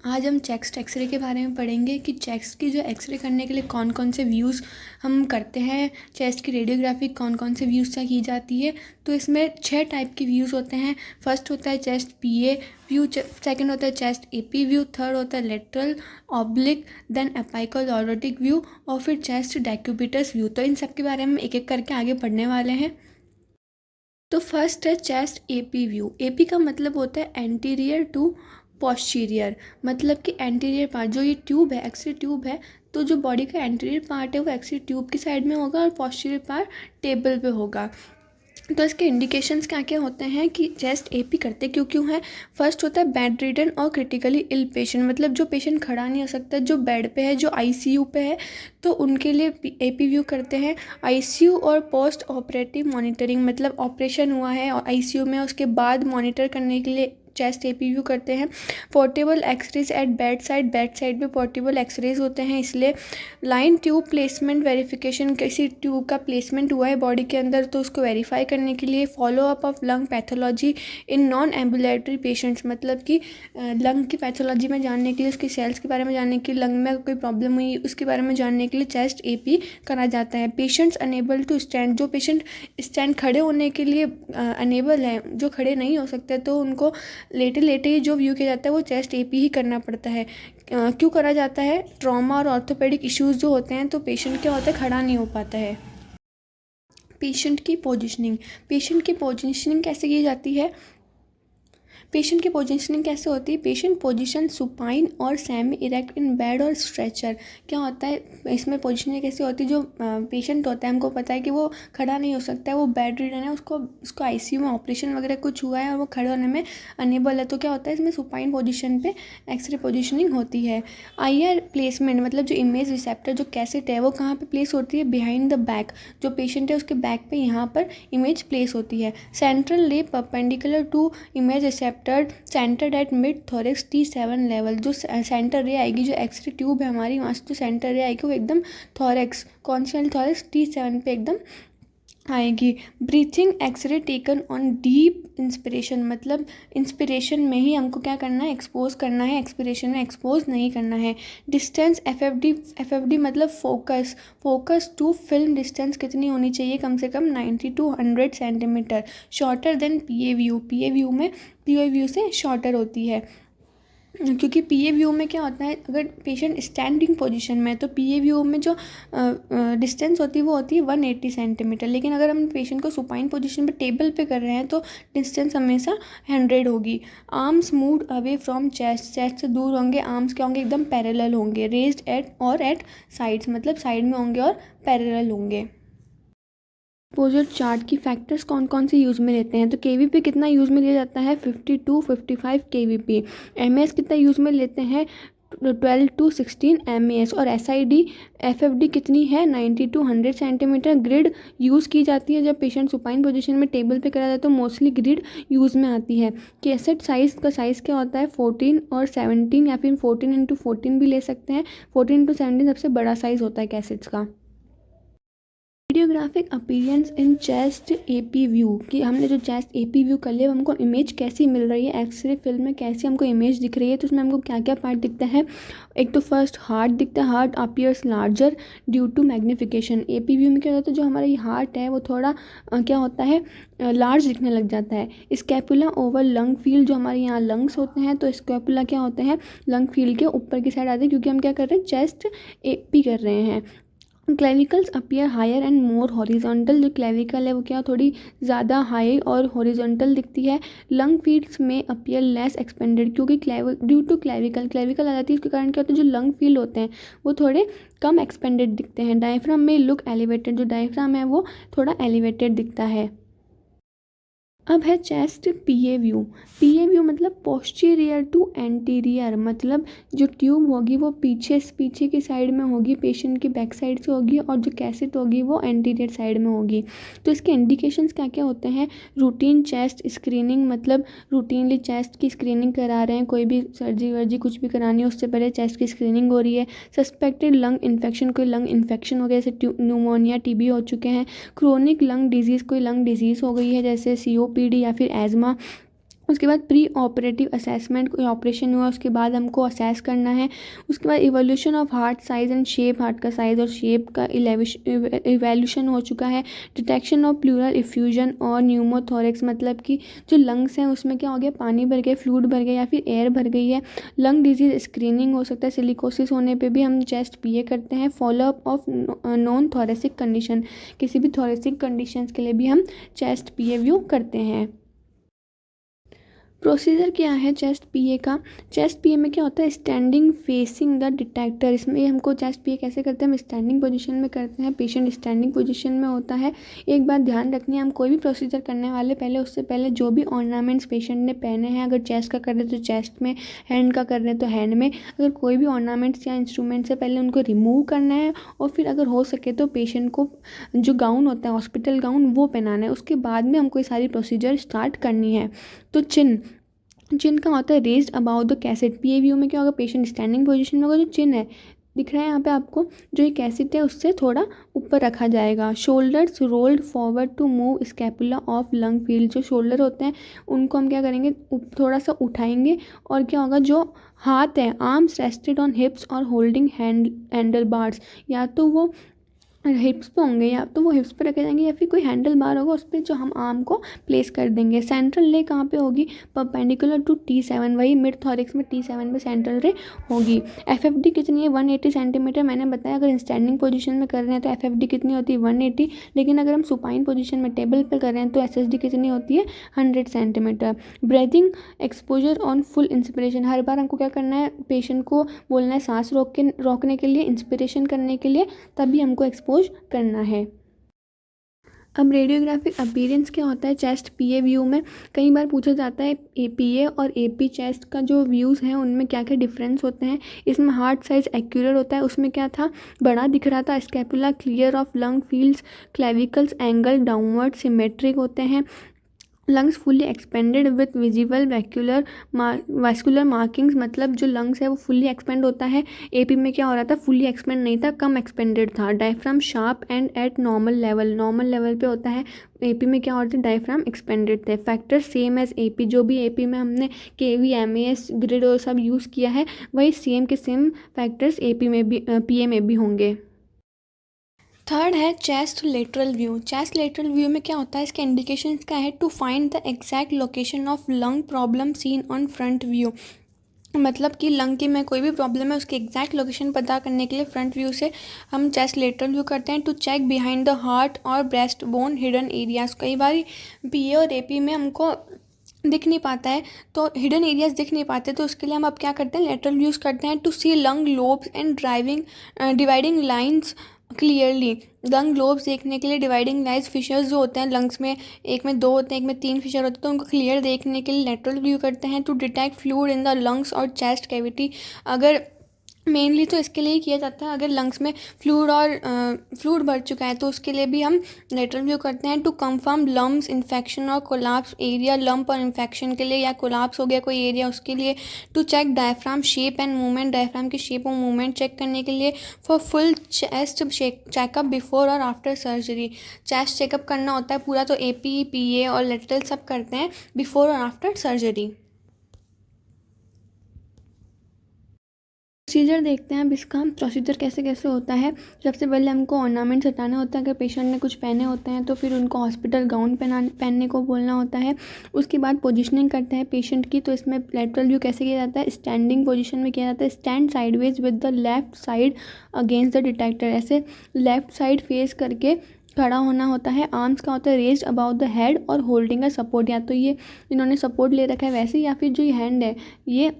आज हम chest x ray के बारे में पढ़ेंगे कि चेस्ट की जो एक्सरे करने के लिए कौन कौन से व्यूज़ हम करते हैं। चेस्ट की रेडियोग्राफी कौन कौन से व्यूज़ से की जाती है। तो इसमें 6 टाइप के व्यूज़ होते हैं। फर्स्ट होता है चेस्ट पीए व्यू, सेकंड होता है चेस्ट एपी व्यू, थर्ड होता है lateral oblique, then apical lordotic view और फिर चेस्ट डेक्यूबिटस व्यू। तो इन सब के बारे में एक एक करके आगे पढ़ने वाले हैं। तो फर्स्ट है चेस्ट एपी व्यू। एपी का मतलब होता है एंटीरियर टू पोस्टीरियर, मतलब कि एंटीरियर पार्ट जो ये ट्यूब है, एक्सरे ट्यूब है, तो जो बॉडी का एंटीरियर पार्ट है वो एक्सरे ट्यूब की साइड में होगा और पोस्टीरियर पार्ट टेबल पे होगा। तो इसके इंडिकेशंस क्या क्या होते हैं कि चेस्ट एपी करते क्यों क्यों है। फर्स्ट होता है बेड रिडन और क्रिटिकली इल पेशेंट, मतलब जो पेशेंट खड़ा नहीं हो सकता, जो बेड पे है, जो आईसीयू पे है, तो उनके लिए एपी व्यू करते हैं। आईसीयू और पोस्ट ऑपरेटिव मॉनिटरिंग, मतलब ऑपरेशन हुआ है और आईसीयू में, उसके बाद मॉनिटर करने के लिए चेस्ट एपी व्यू करते हैं। Portable x-rays at bed side पे पोर्टेबल एक्सरेज होते हैं, इसलिए लाइन ट्यूब प्लेसमेंट वेरिफिकेशन, किसी ट्यूब का प्लेसमेंट हुआ है बॉडी के अंदर तो उसको वेरीफाई करने के लिए। Follow up of lung pathology in non ambulatory patients, मतलब कि लंग की पैथोलॉजी में जानने के लिए, उसकी सेल्स के बारे में जानने के लिए, लंग में कोई प्रॉब्लम हुई उसके बारे में जानने के लिए चेस्ट एपी करा जाता है। पेशेंट्स अनेबल टू स्टैंड, जो पेशेंट स्टैंड खड़े होने के लिए अनेबल है, जो खड़े नहीं हो सकते, तो उनको लेटे लेटे ही जो व्यू किया जाता है वो चेस्ट एपी ही करना पड़ता है। क्यों करा जाता है? ट्रॉमा और ऑर्थोपेडिक इश्यूज जो होते हैं तो पेशेंट क्या होता है, खड़ा नहीं हो पाता है। पेशेंट की पोजीशनिंग कैसे की जाती है? पेशेंट की पोजीशनिंग कैसे होती है? पेशेंट पोजीशन सुपाइन और सेमी इरेक्ट इन बेड और स्ट्रेचर। क्या होता है इसमें पोजीशनिंग कैसे होती है? जो पेशेंट होता है, हमको पता है कि वो खड़ा नहीं हो सकता है, वो बेड रिडन है, उसको आईसीयू में ऑपरेशन वगैरह कुछ हुआ है और वो खड़े होने में अनेबल है, तो क्या होता है इसमें सुपाइन पोजीशन पे एक्सरे पोजीशनिंग होती है। आईआर प्लेसमेंट, मतलब जो इमेज रिसेप्टर जो कैसेट है वो कहाँ पे प्लेस होती है? बिहाइंड द बैक, जो पेशेंट है उसके बैक पे यहाँ पर इमेज प्लेस होती है। Central ray perpendicular to image receptor centred at mid thorax T7 level, जो सेंटर रे आएगी, जो एक्सरे ट्यूब है हमारी, वहाँ से जो सेंटर रे आएगी वो एकदम थोरेक्स, कौन सी वाली? थोरेक्स T7 पे एकदम आएगी। Breathing x-ray taken on deep inspiration, मतलब इंस्पिरेशन में ही हमको क्या करना है? एक्सपोज करना है, एक्सपिरेशन में एक्सपोज नहीं करना है। डिस्टेंस एफ एफ डी मतलब फोकस टू फिल्म डिस्टेंस कितनी होनी चाहिए? कम से कम 90 to 100 centimetre, shorter than PA view से शॉर्टर होती है, क्योंकि पीए व्यू में क्या होता है, अगर पेशेंट स्टैंडिंग पोजीशन में है तो पीए व्यू में जो डिस्टेंस होती है वो होती है 180 सेंटीमीटर, लेकिन अगर हम पेशेंट को सुपाइन पोजीशन पे टेबल पे कर रहे हैं तो डिस्टेंस हमेशा 100 होगी। Arms moved away from chest से दूर होंगे, आर्म्स क्या होंगे? एकदम पैरेलल होंगे। रेज्ड एट साइड्स, मतलब साइड में होंगे और पैरेलल होंगे। एक्सपोजर चार्ट की फैक्टर्स कौन कौन से यूज़ में लेते हैं? तो केवीपी कितना यूज़ में लिया जाता है? 50 to 55 केवीपी। एमएस कितना यूज़ में लेते हैं? 12 to 16 एमएस। और एसआईडी एफएफडी कितनी है? 90 to 100 सेंटीमीटर। ग्रिड यूज़ की जाती है जब पेशेंट सुपाइन पोजीशन में टेबल पे करा जाता है तो मोस्टली ग्रिड यूज़ में आती है। कैसेट साइज़ का साइज़ क्या होता है? 14 और 17, या फिर 14x14 भी ले सकते हैं। 14x17 सबसे बड़ा साइज़ होता है कैसेट्स का। Radiographic appearance in chest AP view, कि हमने जो चेस्ट एपी व्यू कर लिया हमको इमेज कैसी मिल रही है, एक्सरे फिल्म में कैसी हमको इमेज दिख रही है, तो उसमें हमको क्या क्या पार्ट दिखता है? एक तो फर्स्ट हार्ट दिखता है, heart appears larger due to magnification. A P view में क्या होता है, जो हमारा ये हार्ट है वो थोड़ा क्या होता है, लार्ज दिखने लग जाता है। स्कैपुला ओवर लंग फील्ड, जो हमारे यहाँ लंग्स होते हैं तो स्कैपुला क्या होते हैं, लंग फील्ड के ऊपर की साइड आते हैं, क्योंकि हम क्या कर रहे हैं, चेस्ट एपी कर रहे हैं। Clavicles appear higher and more horizontal, जो क्लेविकल है वो क्या थोड़ी ज़्यादा हाई और हॉरिजॉन्टल दिखती है। लंग फील्ड्स में अपीयर लेस एक्सपेंडेड, क्योंकि ड्यू टू क्लेविकल आ जाती है, उसके कारण क्या होता है, जो लंग फील्ड होते हैं वो थोड़े कम एक्सपेंडेड दिखते हैं। डायफ्राम में लुक एलिवेटेड, जो डायफ्राम है वो थोड़ा एलिवेटेड दिखता है। अब है चेस्ट पीए व्यू मतलब पोस्टीरियर टू एंटीरियर, मतलब जो ट्यूब होगी वो पीछे की साइड में होगी, पेशेंट की बैक साइड से होगी, और जो कैसेट होगी वो एंटीरियर साइड में होगी। तो इसके इंडिकेशंस क्या क्या होते हैं? रूटीन चेस्ट स्क्रीनिंग, मतलब रूटीनली चेस्ट की स्क्रीनिंग करा रहे हैं, कोई भी सर्जरी वर्जी कुछ भी करानी है उससे पहले चेस्ट की स्क्रीनिंग हो रही है। सस्पेक्टेड लंग इन्फेक्शन, कोई लंग इन्फेक्शन हो गया जैसे न्यूमोनिया टीबी हो चुके हैं। क्रोनिक लंग डिजीज़, कोई लंग डिजीज़ हो गई है जैसे COPD या फिर एज़मा। उसके बाद प्री ऑपरेटिव असेसमेंट, कोई ऑपरेशन हुआ उसके बाद हमको असेस करना है। उसके बाद evolution of heart size and shape, heart का साइज़ और शेप का इवोल्यूशन हो चुका है। डिटेक्शन ऑफ प्लूरल इफ्यूजन और न्यूमोथोरेक्स, मतलब कि जो लंग्स हैं उसमें क्या हो गया, पानी भर गया, फ्लूइड भर गया या फिर एयर भर गई है। लंग डिजीज स्क्रीनिंग हो सकता है, सिलिकोसिस होने पे भी हम चेस्ट पीए करते हैं। Follow up of non thoracic condition, किसी भी थोरेसिक कंडीशंस के लिए भी हम चेस्ट पीए व्यू करते हैं। प्रोसीजर क्या है चेस्ट पीए का? चेस्ट पीए में क्या होता है, स्टैंडिंग फेसिंग द डिटेक्टर। इसमें हमको चेस्ट पीए कैसे करते हैं, हम स्टैंडिंग पोजीशन में करते हैं, पेशेंट स्टैंडिंग पोजीशन में होता है। एक बात ध्यान रखनी है, हम कोई भी प्रोसीजर करने वाले पहले उससे पहले जो भी ऑर्नामेंट्स पेशेंट ने पहने हैं, अगर चेस्ट का कर रहे हैं तो चेस्ट में, हैंड का कर रहे हैं तो हैंड में, अगर कोई भी ऑर्नामेंट्स या इंस्ट्रूमेंट से पहले उनको रिमूव करना है और फिर अगर हो सके तो पेशेंट को जो गाउन होता है हॉस्पिटल गाउन वो पहनाना है। उसके बाद में हमको ये सारी प्रोसीजर स्टार्ट करनी है। तो चिन का होता है raised about the cassette. PA view में क्या होगा, पेशेंट स्टैंडिंग पोजीशन में होगा, जो चिन है दिख रहा है यहाँ पे आपको, जो ये कैसेट है उससे थोड़ा ऊपर रखा जाएगा। Shoulders rolled forward to move scapula off lung field. जो शोल्डर होते हैं उनको हम क्या करेंगे, थोड़ा सा उठाएंगे और क्या होगा, जो हाथ है आर्म्स रेस्टेड ऑन हिप्स और होल्डिंग हैंडल बार्स, या तो वो हिप्स पे होंगे या तो वो हिप्स पे रखे जाएंगे या फिर कोई हैंडल बार होगा उस पर जो हम आर्म को प्लेस कर देंगे। सेंट्रल रे कहाँ पे होगी, परपेंडिकुलर टू T7, वही मिड थॉरिक्स में T7 पे सेंट्रल रे होगी। एफएफडी कितनी है, 180 सेंटीमीटर। मैंने बताया अगर स्टैंडिंग पोजीशन में कर रहे हैं तो एफएफडी कितनी होती है, 180। लेकिन अगर हम सुपाइन पोजीशन में टेबल पर कर रहे हैं तो एसएसडी कितनी होती है, 100 centimetre. Breathing exposure on full inspiration, हर बार हमको क्या करना है, पेशेंट को बोलना है सांस रोकने के लिए, इंस्पिरेशन करने के लिए, तभी हमको एक्सपोज करना है। अब रेडियोग्राफिक अपीयरेंस क्या होता है चेस्ट पीए व्यू में? कई बार पूछा जाता है एपीए और एपी चेस्ट का जो व्यूज़ हैं उनमें क्या क्या डिफरेंस होते हैं। इसमें हार्ट साइज एक्यूरेट होता है, उसमें क्या था, बड़ा दिख रहा था। Scapula clear of lung fields, clavicles angle downward symmetric होते हैं। Lungs fully expanded with visible vascular markings, मतलब जो लंग्स है वो फुली एक्सपेंड होता है। एपी में क्या हो रहा था, फुली एक्सपेंड नहीं था, कम एक्सपेंडेड था। Diaphragm sharp and eight normal level पे होता है। एपी में क्या हो रहा था, डायफ्राम एक्सपेंडेड थे। फैक्टर सेम एज एपी, जो भी एपी में हमने केवी एमएएस ग्रिड और सब यूज़ किया है वही सेम के सेम फैक्टर्स एपी में भी पीए में भी होंगे। थर्ड है chest lateral view. Chest lateral view में क्या होता है, इसके इंडिकेशंस क्या है, to find the exact location of lung problem seen on front view, मतलब कि लंग की में कोई भी प्रॉब्लम है उसकी एग्जैक्ट लोकेशन पता करने के लिए फ्रंट व्यू से हम चेस्ट लेटरल व्यू करते हैं। To check behind the heart और ब्रेस्ट बोन हिडन एरियाज, कई बार पीए और एपी में हमको दिख नहीं पाता है तो हिडन एरियाज दिख नहीं पाते, तो उसके लिए हम अब क्या करते हैं, लेटरल व्यूज़ करते हैं। To see lung lobes and dividing lines clearly, lung lobes देखने के लिए डिवाइडिंग लाइन्स, फिशर्स जो होते हैं लंग्स में, एक में 2 होते हैं एक में 3 फिशर होते हैं, तो उनको क्लियर देखने के लिए लेटरल व्यू करते हैं। To detect fluid in the lungs और चेस्ट कैविटी, अगर मेनली तो इसके लिए ही किया जाता है अगर लंग्स में फ्लूइड भर चुका है तो उसके लिए भी हम लेटरल व्यू करते हैं। टू कंफर्म लम्स इन्फेक्शन और कोलाप्स एरिया, लंप और इन्फेक्शन के लिए या कोलाप्स हो गया कोई एरिया उसके लिए। To check diaphragm shape and movement, diaphragm की शेप और मूवमेंट चेक करने के लिए। For full chest checkup before और आफ्टर सर्जरी, चेस्ट चेकअप करना होता है पूरा, तो एपी पीए और लेटरल सब करते हैं बिफोर और आफ्टर सर्जरी। प्रोसीजर देखते हैं अब इसका, प्रोसीजर कैसे कैसे होता है। सबसे पहले हमको ऑर्नामेंट्स हटाना होता है, अगर पेशेंट ने कुछ पहने होते हैं तो फिर उनको हॉस्पिटल गाउन पहनने को बोलना होता है। उसके बाद पोजीशनिंग करते हैं पेशेंट की, तो इसमें लेटरल व्यू कैसे किया जाता है, स्टैंडिंग पोजीशन में किया जाता है। Stand sideways with the left side against the detector, ऐसे लेफ्ट साइड फेस करके खड़ा होना होता है। आर्म्स का होता है रेज्ड अबाउट द हेड और होल्डिंग अ सपोर्ट, या तो ये इन्होंने सपोर्ट ले रखा है वैसे, या फिर जो ये हैंड है ये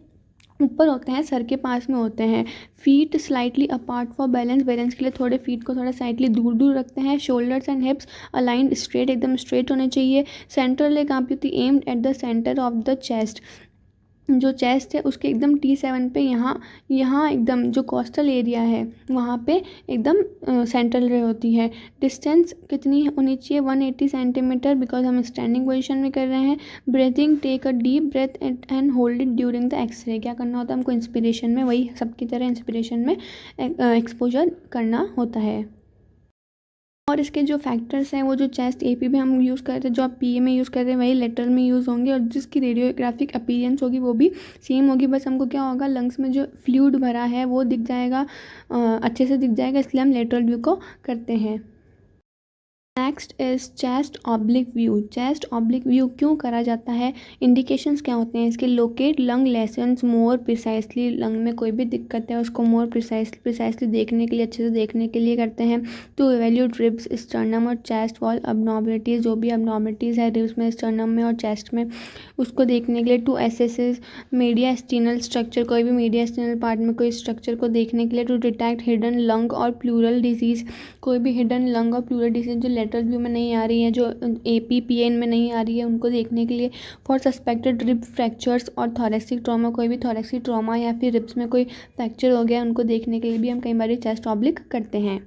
ऊपर होते हैं, सर के पास में होते हैं। Feet slightly apart for balance, balance के लिए थोड़े फीट को थोड़ा स्लाइटली दूर दूर रखते हैं। शोल्डर्स एंड हिप्स अलाइंड स्ट्रेट, एकदम स्ट्रेट होने चाहिए। सेंट्रल लेग कहाँ पे होती है, aimed at the centre of the chest, जो चेस्ट है उसके एकदम T7 पे यहाँ एकदम जो कोस्टल एरिया है वहाँ पे एकदम सेंट्रल रे होती है। डिस्टेंस कितनी होनी चाहिए, 180 सेंटीमीटर, बिकॉज हम स्टैंडिंग पोजीशन में कर रहे हैं। Breathing, take a deep breath and hold it during the x-ray, क्या करना होता है हमको, इंस्पिरेशन में, वही सबकी तरह इंस्पिरेशन में एक्सपोजर करना होता है। और इसके जो फैक्टर्स हैं वो जो चेस्ट एपी में हम यूज़ करते हैं, जो आप पीए में यूज़ कर रहे हैं वही लेटरल में यूज़ होंगे, और जिसकी रेडियोग्राफिक अपीयरेंस होगी वो भी सेम होगी। बस हमको क्या होगा, लंग्स में जो फ्लूइड भरा है वो दिख जाएगा, अच्छे से दिख जाएगा, इसलिए हम लेटरल व्यू को करते हैं। Next is chest oblique view. Chest oblique view क्यों करा जाता है, इंडिकेशंस क्या होते हैं इसके? लोकेट लंग लेसन्स मोर प्रिसाइसली, लंग में कोई भी दिक्कत है उसको मोर प्रिसाइसली देखने के लिए, अच्छे से देखने के लिए करते हैं। टू एवेल्यूट रिब्स, स्टर्नम और चेस्ट वॉल अबनॉर्मलिटीज़, जो भी अबनॉर्मलिटीज़ है रिब्स में, स्टर्नम में और चेस्ट में, उसको देखने के लिए। टू एसेसिस मीडियास्टिनल स्ट्रक्चर, कोई भी मीडियास्टिनल पार्ट में कोई स्ट्रक्चर को देखने के लिए। टू डिटेक्ट हिडन लंग और प्लूरल डिजीज़, कोई भी हिडन लंग और प्लूरल डिजीज जो लेटरल व्यू में नहीं आ रही है, जो एपीपीएन में नहीं आ रही है, उनको देखने के लिए। फॉर सस्पेक्टेड रिब फ्रैक्चर्स और थोरेसिक ट्रॉमा, कोई भी थोरेसिक ट्रॉमा या फिर रिब्स में कोई फ्रैक्चर हो गया उनको देखने के लिए भी हम कई बार चेस्ट ऑब्लिक करते हैं।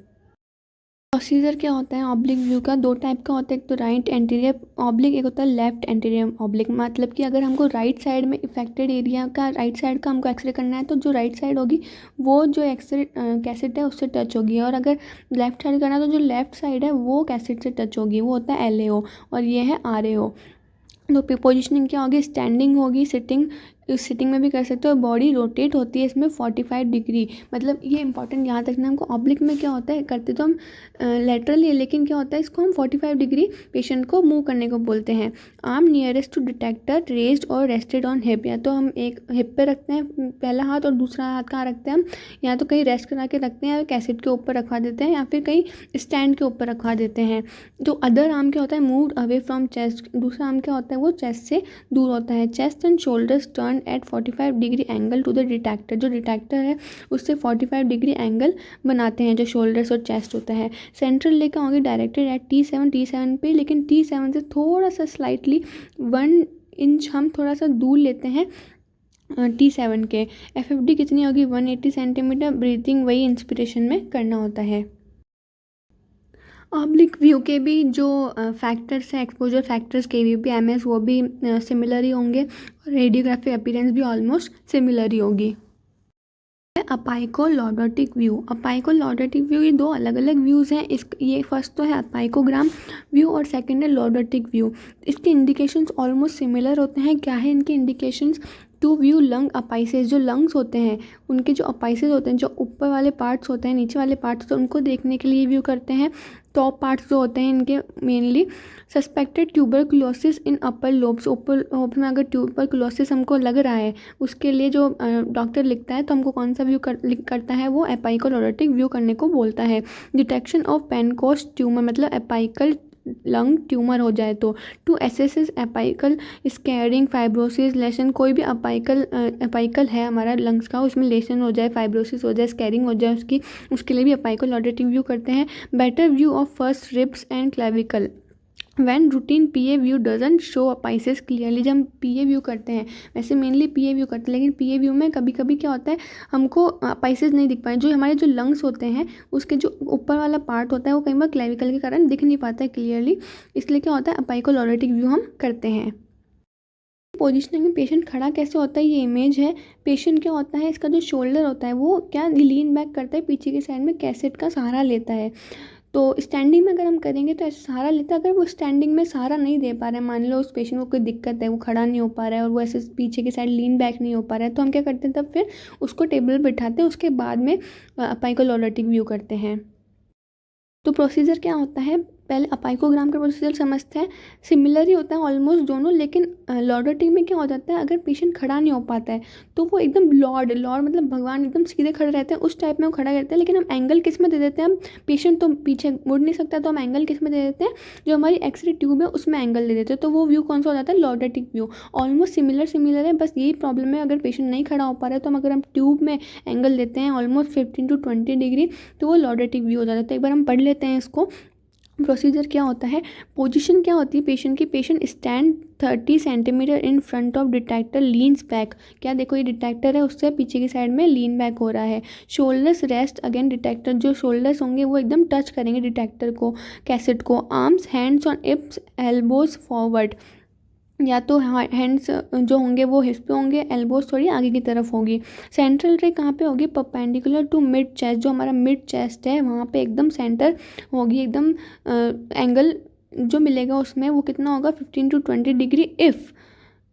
प्रोसीजर क्या होता है ऑब्लिक व्यू का? दो टाइप का होता है, एक तो राइट एंटीरियर ऑब्लिक, एक होता है लेफ्ट एंटीरियर ऑब्लिक। मतलब कि अगर हमको राइट साइड में इफेक्टेड एरिया का, राइट साइड का हमको एक्सरे करना है तो जो राइट साइड होगी वो जो एक्सरे कैसेट है उससे टच होगी, और अगर लेफ्ट साइड करना है तो जो लेफ्ट साइड है वो कैसेट से टच होगी, वो होता है LAO, और ये है RAO। तो पोजिशनिंग क्या होगी, स्टैंडिंग होगी, सिटिंग, सिटिंग में भी कर सकते हो। बॉडी रोटेट होती है इसमें 45 डिग्री, मतलब ये इंपॉर्टेंट यहाँ तक ना, हमको ऑब्लिक में क्या होता है, करते तो हम लेटरली, लेकिन क्या होता है इसको हम 45 डिग्री पेशेंट को मूव करने को बोलते हैं। Arm nearest to detector raised और रेस्टेड ऑन हिप, या तो हम एक हिप पे रखते हैं पहला हाथ, और दूसरा हाथ कहाँ रखते हैं हम, या तो कहीं रेस्ट करा के रखते हैं, या कैसेट के ऊपर रखवा देते हैं, या फिर कहीं स्टैंड के ऊपर रखवा देते हैं। जो अदर आर्म क्या होता है, मूव अवे फ्रॉम चेस्ट, दूसरा आर्म क्या होता है वो चेस्ट से दूर होता है। Chest and shoulders turn at 45 degree angle to the detector, जो डिटेक्टर है उससे 45 डिग्री एंगल बनाते हैं जो शोल्डर्स और चेस्ट होता है। सेंट्रल लेकर होंगे डायरेक्टेड एट T7 पे, लेकिन T7 से थोड़ा सा स्लाइटली 1 इंच हम थोड़ा सा दूर लेते हैं T7 के। FFD कितनी होगी, 180 सेंटीमीटर। ब्रीथिंग वही इंस्पिरेशन में करना होता है। ऑब्लिक व्यू के भी जो फैक्टर्स हैं, एक्सपोजर फैक्टर्स KVP-MS, वो भी सिमिलर ही होंगे, और रेडियोग्राफिक अपीयरेंस भी ऑलमोस्ट सिमिलर ही होगी। अपाइकोलॉर्डोटिक व्यू। अपाइकोलॉर्डोटिक व्यू, ये दो अलग अलग व्यूज़ हैं। ये फर्स्ट तो है अपाइकोग्राम व्यू और सेकंड है लॉर्डोटिक व्यू। इसके इंडिकेशंस ऑलमोस्ट सिमिलर होते हैं। क्या है इनके इंडिकेशंस? टू व्यू लंग अपाइसेस, जो लंग्स होते हैं उनके जो अपाइसेस होते हैं, जो ऊपर वाले पार्ट्स होते हैं, नीचे वाले पार्ट्स होते हैं, उनको देखने के लिए व्यू करते हैं। टॉप पार्ट्स जो होते हैं इनके मेनली। सस्पेक्टेड ट्यूबरकुलोसिस इन अपर लोब्स, ऊपर लोब में अगर ट्यूबरकुलोसिस हमको लग रहा है, उसके लिए जो डॉक्टर लिखता है तो हमको कौन सा व्यू करता है, वो एपाइकोलॉर्डोटिक व्यू करने को बोलता है। डिटेक्शन ऑफ पेनकोस्ट ट्यूमर, मतलब एपाइकल लंग ट्यूमर हो जाए तो। टू एसेसिस एपाइकल स्कैरिंग फाइब्रोसिस लेशन, कोई भी एपाइकल है हमारा लंग्स का, उसमें लेशन हो जाए, फाइब्रोसिस हो जाए, स्कैरिंग हो जाए उसकी, उसके लिए भी एपाइकोलॉर्डोटिक व्यू करते हैं। Better view of first ribs and clavicle. When routine PA view doesn't show apices clearly, जब हम PA व्यू करते हैं, वैसे मेनली PA व्यू करते हैं, लेकिन PA व्यू में कभी कभी क्या होता है हमको अपाइसेस नहीं दिख पाए, जो हमारे जो लंग्स होते हैं उसके जो ऊपर वाला पार्ट होता है वो कई बार क्लेविकल के कारण दिख नहीं पाता है क्लियरली, इसलिए क्या होता है अपाइकोलॉर्डोटिक व्यू हम करते हैं। पोजिशनिंग में पेशेंट खड़ा कैसे होता है, ये इमेज है। पेशेंट क्या होता है, इसका जो शोल्डर होता है वो क्या लीन बैक करता है, पीछे की साइड में कैसेट का सहारा लेता है। तो स्टैंडिंग में अगर हम करेंगे तो ऐसे सहारा लेता है। अगर वो स्टैंडिंग में सहारा नहीं दे पा रहा है, मान लो उस पेशेंट को कोई दिक्कत है, वो खड़ा नहीं हो पा रहा है और वो ऐसे पीछे की साइड लीन बैक नहीं हो पा रहा है, तो हम क्या करते हैं, तब फिर उसको टेबल पर बिठाते हैं, उसके बाद में अपाइकोलॉर्डोटिक व्यू करते हैं। तो प्रोसीजर क्या होता है, पहले अपाइकोग्राम का प्रोसीजर समझते हैं। सिमिलर ही होता है ऑलमोस्ट दोनों, लेकिन लॉर्डोटिक में क्या हो जाता है, अगर पेशेंट खड़ा नहीं हो पाता है तो वो एकदम लॉर्ड मतलब भगवान एकदम सीधे खड़े रहते हैं, उस टाइप में वो खड़ा रहते हैं। लेकिन हम एंगल किस में दे देते हैं, हम पेशेंट तो पीछे मुड़ नहीं सकता, तो हम एंगल किस में दे देते हैं, जो हमारी एक्सरे ट्यूब है उसमें एंगल दे देते हैं, तो वो व्यू कौन सा हो जाता है, लॉर्डोटिक व्यू। ऑलमोस्ट सिमिलर है, बस यही प्रॉब्लम है, अगर पेशेंट नहीं खड़ा हो पा रहा है तो हम अगर हम ट्यूब में एंगल देते हैं ऑलमोस्ट 15 to 20 डिग्री, तो वो लॉर्डोटिक व्यू हो जाता है। तो एक बार हम पढ़ लेते हैं इसको। प्रोसीजर क्या होता है, पोजीशन क्या होती है पेशेंट की, patient stand 30 centimetre in front of detector, leans back, क्या देखो ये डिटेक्टर है उससे पीछे की साइड में लीन बैक हो रहा है। शोल्डर्स रेस्ट अगेन डिटेक्टर, जो शोल्डर्स होंगे वो एकदम टच करेंगे डिटेक्टर को, कैसेट को। Arms hands on hips elbows forward, या तो हैंड्स जो होंगे वो हिप्स पे होंगे, एल्बोज थोड़ी आगे की तरफ होगी। सेंट्रल रे कहाँ पे होगी? परपेंडिकुलर टू मिड चेस्ट, जो हमारा मिड चेस्ट है वहाँ पे एकदम सेंटर होगी, एकदम एंगल जो मिलेगा उसमें वो कितना होगा? 15 to 20 degree.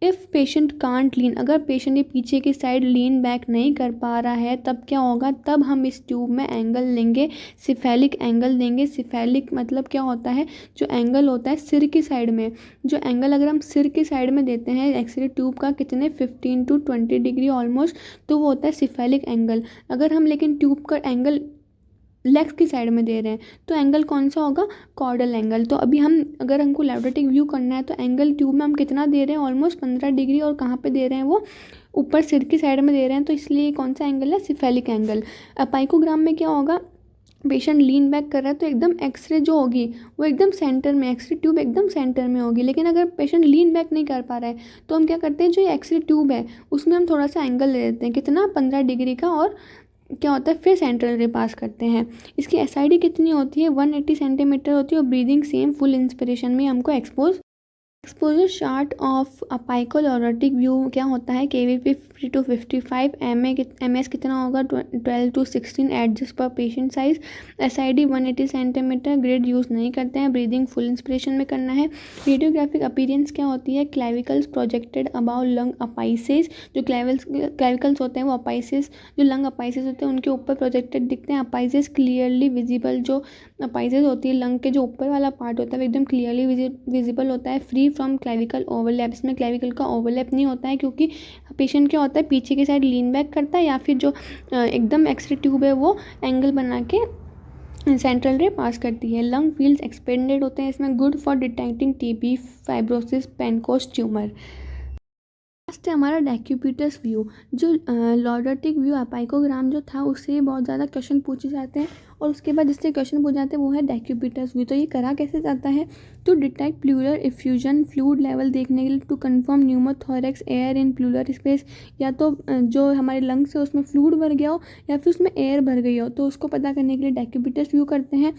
If patient can't lean, अगर पेशेंट ये पीछे की साइड लीन बैक नहीं कर पा रहा है तब क्या होगा? तब हम इस ट्यूब में एंगल लेंगे, सिफेलिक एंगल देंगे। सिफेलिक मतलब क्या होता है? जो एंगल होता है सिर की साइड में, जो एंगल अगर हम सिर की साइड में देते हैं एक्सरे ट्यूब का कितने 15 to 20 डिग्री ऑलमोस्ट, तो वो होता है सिफेलिक एंगल। अगर हम लेकिन ट्यूब का एंगल लेग्स की साइड में दे रहे हैं तो एंगल कौन सा होगा? Caudal angle. तो अभी हम अगर हमको लैप्रोटिक व्यू करना है तो एंगल ट्यूब में हम कितना दे रहे हैं? Almost 15 degree. और कहाँ पे दे रहे हैं? वो ऊपर सिर की साइड में दे रहे हैं, तो इसलिए कौन सा एंगल है? Cephalic angle. अपाइकोग्राम में क्या होगा? पेशेंट लीन बैक कर रहा है तो एकदम एक्सरे जो होगी वो एकदम सेंटर में, एक्सरे ट्यूब एकदम सेंटर में होगी। लेकिन अगर पेशेंट लीन बैक नहीं कर पा रहा है तो हम क्या करते हैं? जो ये एक्सरे ट्यूब है उसमें हम थोड़ा सा एंगल ले लेते हैं, कितना? 15 डिग्री का। और क्या होता है? फिर सेंट्रल रे पास करते हैं। इसकी एसआईडी कितनी होती है? 180 सेंटीमीटर होती है। और ब्रीदिंग सेम फुल इंस्पिरेशन में हमको एक्सपोजर चार्ट ऑफ अपाइकोलॉरेटिक व्यू क्या होता है? केवीपी 50 to 55 एमएस कितना होगा? 12 to 16 एडजस्ट पर patient size. SID 180 centimetre. Grade use नहीं करते हैं, ब्रीदिंग फुल इंस्पिरेशन में करना है। रेडियोग्राफिक अपीयरेंस क्या होती है? क्लेविकल्स प्रोजेक्टेड अबाउ लंग अपाइसेस। जो क्लेविकल्स होते हैं वो अपाइसेस, जो लंग अपाइसेस होते हैं उनके ऊपर प्रोजेक्टेड दिखते हैं। अपाइसेस क्लियरली विजिबल, जो अपाइसेस होती है लंग के जो ऊपर वाला पार्ट होता है वो एकदम क्लियरली विजिबल होता है। फ्री फ्रॉम क्लेविकल ओवरलैप, इसमें क्लेविकल का ओवरलैप नहीं होता है क्योंकि पेशेंट क्या होता है? पीछे की साइड लीन बैक करता है या फिर जो एकदम एक्सरे ट्यूब है वो एंगल बना के सेंट्रल रे पास करती है। लंग फील्ड्स एक्सपेंडेड होते हैं इसमें, good for detecting TB, fibrosis, Pancoast tumour. Last है हमारा डेक्यूबिटस व्यू। जो लॉर्डेटिक व्यू अपाइकोग्राम जो था उससे बहुत ज़्यादा क्वेश्चन पूछे जाते हैं और उसके बाद जिससे क्वेश्चन पूछ जाते हैं वो है डेक्यूबिटस व्यू। तो ये करा कैसे जाता है? To detect pleural effusion, fluid level देखने के लिए, to confirm pneumothorax air in pleural space, या तो जो हमारे लंग्स है उसमें फ्लूइड भर गया हो या फिर उसमें एयर भर गई हो, तो उसको पता करने के लिए डेक्यूबिटस व्यू करते हैं।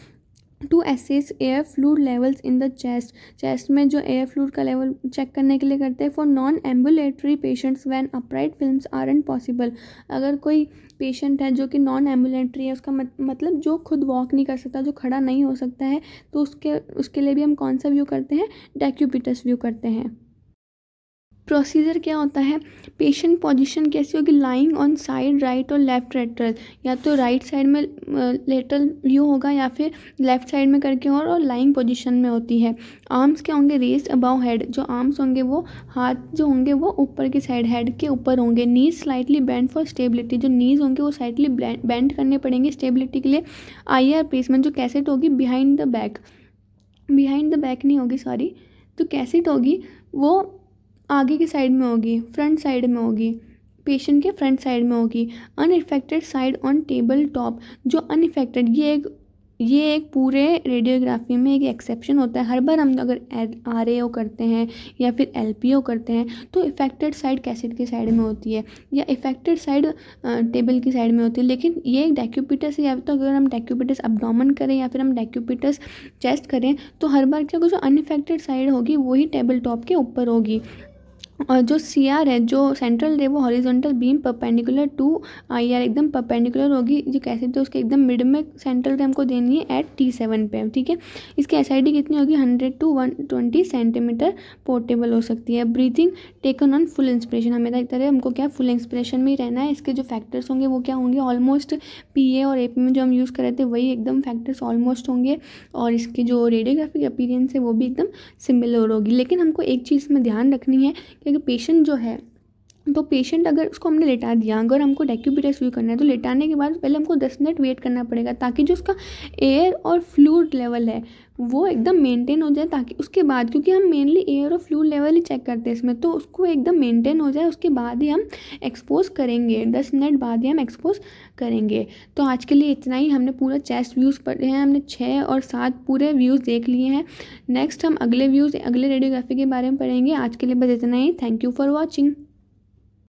To assess air fluid levels in the chest में जो एयर फ्लूइड का लेवल चेक करने के लिए करते हैं। For non ambulatory patients when upright films aren't possible, अगर कोई पेशेंट है जो कि नॉन एम्बुलेटरी है, उसका मतलब जो खुद वॉक नहीं कर सकता, जो खड़ा नहीं हो सकता है, तो उसके लिए भी हम कौन सा व्यू करते हैं? डेक्यूबिटस व्यू करते हैं। प्रोसीजर क्या होता है? पेशेंट पोजीशन कैसी होगी? लाइंग ऑन साइड राइट और लेफ्ट लेटरल, या तो राइट साइड में लेटरल व्यू होगा या फिर लेफ्ट साइड में करके और लाइंग पोजीशन में होती है। आर्म्स क्या होंगे? रेस्ड अबाउ हेड, जो आर्म्स होंगे वो हाथ जो होंगे वो ऊपर की साइड हेड के ऊपर होंगे। नीज स्लाइटली बेंड फॉर स्टेबिलिटी, जो नीज होंगे वो स्लाइटली बेंड करने पड़ेंगे स्टेबिलिटी के लिए। आईआर प्लेसमेंट, जो कैसेट होगी बिहाइंड द बैक नहीं होगी सॉरी, जो कैसेट होगी वो आगे की साइड में होगी, फ्रंट साइड में होगी, पेशेंट के फ्रंट साइड में होगी। Unaffected side on table top, जो अनइफेक्टेड ये एक पूरे रेडियोग्राफी में एक एक्सेप्शन होता है। हर बार हम अगर आरएओ करते हैं या फिर एलपीओ करते हैं तो इफेक्टेड साइड कैसेट की साइड में होती है या इफेक्टेड साइड टेबल की साइड में होती है। लेकिन ये एक डेक्यूबिटस है, या तो अगर हम डेक्यूबिटस अब्डोमेन करें या फिर हम डेक्यूबिटस चेस्ट करें तो हर बार क्या होगा? जो अनइफेक्टेड साइड होगी वही टेबल टॉप के ऊपर होगी। और जो सीआर है, जो सेंट्रल रे, वो horizontal beam perpendicular to IR एकदम परपेंडिकुलर होगी। जो कैसे तो उसके एकदम मिड में सेंट्रल रे हमको देनी है एट T7 पे, ठीक है। इसकी एसआईडी कितनी होगी? 100 to 120 सेंटीमीटर पोर्टेबल हो सकती है। Breathing taken on full inspiration, हमें लगता है हमको क्या फुल इंस्पिरेशन में ही रहना है। इसके जो फैक्टर्स होंगे वो क्या होंगे? ऑलमोस्ट पीए और एपी में जो हम यूज़ कर रहे थे वही एकदम फैक्टर्स ऑलमोस्ट होंगे, और इसकी जो रेडियोग्राफिक अपीयरेंस है वो भी एकदम सिमिलर होगी। लेकिन हमको एक चीज़ में ध्यान रखनी है कि पेशेंट जो है, तो पेशेंट अगर उसको हमने लेटा दिया, अगर हमको डेक्यूबिटस व्यू करना है तो लेटाने के बाद पहले हमको 10 मिनट वेट करना पड़ेगा ताकि जो उसका एयर और फ्लूइड लेवल है वो एकदम मेंटेन हो जाए, ताकि उसके बाद, क्योंकि हम मेनली एयर और फ्लूइड लेवल ही चेक करते हैं इसमें, तो उसको एकदम मेंटेन हो जाए उसके बाद ही हम एक्सपोज करेंगे, 10 मिनट बाद ही हम एक्सपोज करेंगे। तो आज के लिए इतना ही। हमने पूरा चेस्ट व्यूज़ पढ़े हैं, हमने 6 और 7 पूरे व्यूज़ देख लिए हैं। नेक्स्ट हम अगले रेडियोग्राफी के बारे में पढ़ेंगे। आज के लिए बस इतना ही। Thank you for watching.